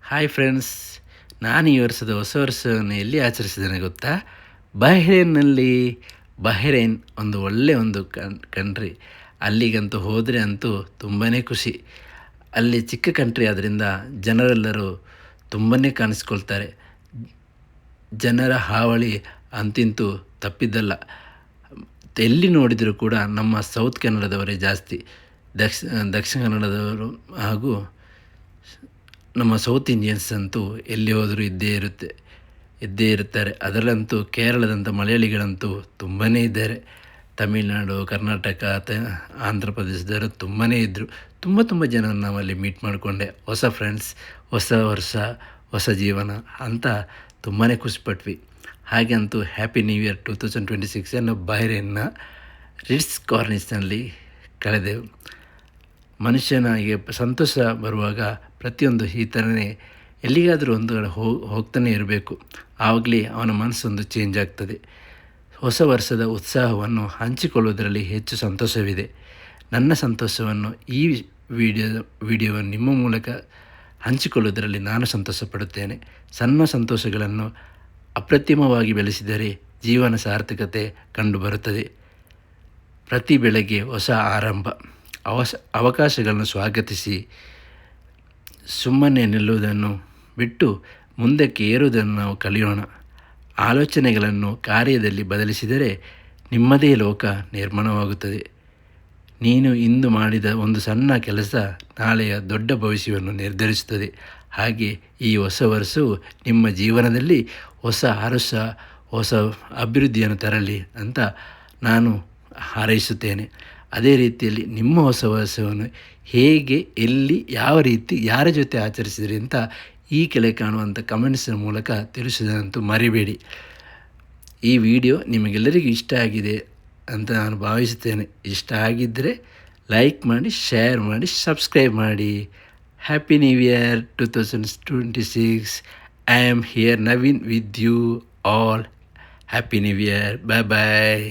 Hi friends, ನಾನು ಈ ವರ್ಷದ ಹೊಸ ವರ್ಷವನ್ನು ಎಲ್ಲಿ ಆಚರಿಸಿದ್ದೇನೆ ಗೊತ್ತಾ? ಬಹ್ರೇನ್ನಲ್ಲಿ. ಬಹ್ರೇನ್ ಒಂದು ಒಳ್ಳೆಯ ಒಂದು ಕಂಟ್ರಿ. ಅಲ್ಲಿಗಂತೂ ಹೋದರೆ ಅಂತೂ ತುಂಬಾ ಖುಷಿ. ಅಲ್ಲಿ ಚಿಕ್ಕ ಕಂಟ್ರಿ ಆದ್ದರಿಂದ ಜನರೆಲ್ಲರೂ ತುಂಬಾ ಕಾಣಿಸ್ಕೊಳ್ತಾರೆ. ಜನರ ಹಾವಳಿ ಅಂತಿಂತೂ ತಪ್ಪಿದ್ದಲ್ಲ. ಎಲ್ಲಿ ನೋಡಿದರೂ ಕೂಡ ನಮ್ಮ ಸೌತ್ ಕನ್ನಡದವರೇ ಜಾಸ್ತಿ. ದಕ್ಷಿಣ ಕನ್ನಡದವರು ಹಾಗೂ ನಮ್ಮ ಸೌತ್ ಇಂಡಿಯನ್ಸ್ ಅಂತೂ ಎಲ್ಲಿ ಹೋದರೂ ಇದ್ದೇ ಇರುತ್ತಾರೆ. ಅದರಲ್ಲಂತೂ ಕೇರಳದಂಥ ಮಲಯಾಳಿಗಳಂತೂ ತುಂಬಾ ಇದ್ದಾರೆ. ತಮಿಳುನಾಡು, ಕರ್ನಾಟಕ, ಆಂಧ್ರ ಪ್ರದೇಶದವರು ತುಂಬಾ ಇದ್ದರು. ತುಂಬ ಜನರನ್ನು ನಾವಲ್ಲಿ ಮೀಟ್ ಮಾಡಿಕೊಂಡೆ. ಹೊಸ ಫ್ರೆಂಡ್ಸ್, ಹೊಸ ವರ್ಷ, ಹೊಸ ಜೀವನ ಅಂತ ತುಂಬಾ ಖುಷಿಪಟ್ವಿ. ಹಾಗೆ ಅಂತೂ ಹ್ಯಾಪಿ ನ್ಯೂ ಇಯರ್ 2026 ಬಹ್ರೇನ್ನ ರಿಟ್ಸ್ ಕಾರ್ನಿಸ್ನಲ್ಲಿ ಕಳೆದೆವು. ಮನುಷ್ಯನಿಗೆ ಸಂತೋಷ ಬರುವಾಗ ಪ್ರತಿಯೊಂದು ಈ ಥರನೇ ಎಲ್ಲಿಗಾದರೂ ಒಂದು ಕಡೆ ಹೋಗ್ತಾನೆ ಇರಬೇಕು. ಆವಾಗಲೇ ಅವನ ಮನಸ್ಸೊಂದು ಚೇಂಜ್ ಆಗ್ತದೆ. ಹೊಸ ವರ್ಷದ ಉತ್ಸಾಹವನ್ನು ಹಂಚಿಕೊಳ್ಳುವುದರಲ್ಲಿ ಹೆಚ್ಚು ಸಂತೋಷವಿದೆ. ನನ್ನ ಸಂತೋಷವನ್ನು ಈ ವಿಡಿಯೋವನ್ನು ನಿಮ್ಮ ಮೂಲಕ ಹಂಚಿಕೊಳ್ಳುವುದರಲ್ಲಿ ನಾನು ಸಂತೋಷಪಡುತ್ತೇನೆ. ಸಣ್ಣ ಸಂತೋಷಗಳನ್ನು ಅಪ್ರತಿಮವಾಗಿ ಬೆಳೆಸಿದರೆ ಜೀವನ ಸಾರ್ಥಕತೆ ಕಂಡುಬರುತ್ತದೆ. ಪ್ರತಿ ಬೆಳಗ್ಗೆ ಹೊಸ ಆರಂಭ. ಅವಕಾಶಗಳನ್ನು ಸ್ವಾಗತಿಸಿ ಸುಮ್ಮನೆ ನಿಲ್ಲುವುದನ್ನು ಬಿಟ್ಟು ಮುಂದಕ್ಕೆ ಏರುವುದನ್ನು ನಾವು ಕಲಿಯೋಣ. ಆಲೋಚನೆಗಳನ್ನು ಕಾರ್ಯದಲ್ಲಿ ಬದಲಿಸಿದರೆ ನಿಮ್ಮದೇ ಲೋಕ ನಿರ್ಮಾಣವಾಗುತ್ತದೆ. ನೀನು ಇಂದು ಮಾಡಿದ ಒಂದು ಸಣ್ಣ ಕೆಲಸ ನಾಳೆಯ ದೊಡ್ಡ ಭವಿಷ್ಯವನ್ನು ನಿರ್ಧರಿಸುತ್ತದೆ. ಹಾಗೆ ಈ ಹೊಸ ವರ್ಷವು ನಿಮ್ಮ ಜೀವನದಲ್ಲಿ ಹೊಸ ಹರ್ಷ, ಹೊಸ ಅಭಿವೃದ್ಧಿಯನ್ನು ತರಲಿ ಅಂತ ನಾನು ಹಾರೈಸುತ್ತೇನೆ. ಅದೇ ರೀತಿಯಲ್ಲಿ ನಿಮ್ಮ ಹೊಸ ವರ್ಷವನ್ನು ಹೇಗೆ, ಎಲ್ಲಿ, ಯಾವ ರೀತಿ, ಯಾರ ಜೊತೆ ಆಚರಿಸಿದ್ರಿ ಅಂತ ಈ ಕೆಳಗೆ ಕಾಣುವಂಥ ಕಮೆಂಟ್ಸ್ನ ಮೂಲಕ ತಿಳಿಸೋದಂತೂ ಮರಿಬೇಡಿ. ಈ ವಿಡಿಯೋ ನಿಮಗೆಲ್ಲರಿಗೂ ಇಷ್ಟ ಆಗಿದೆ ಅಂತ ನಾನು ಭಾವಿಸುತ್ತೇನೆ. ಇಷ್ಟ ಆಗಿದ್ದರೆ ಲೈಕ್ ಮಾಡಿ, ಶೇರ್ ಮಾಡಿ, ಸಬ್ಸ್ಕ್ರೈಬ್ ಮಾಡಿ. Happy new year 2026. I am here Naveen with you all. Happy New Year. Bye bye.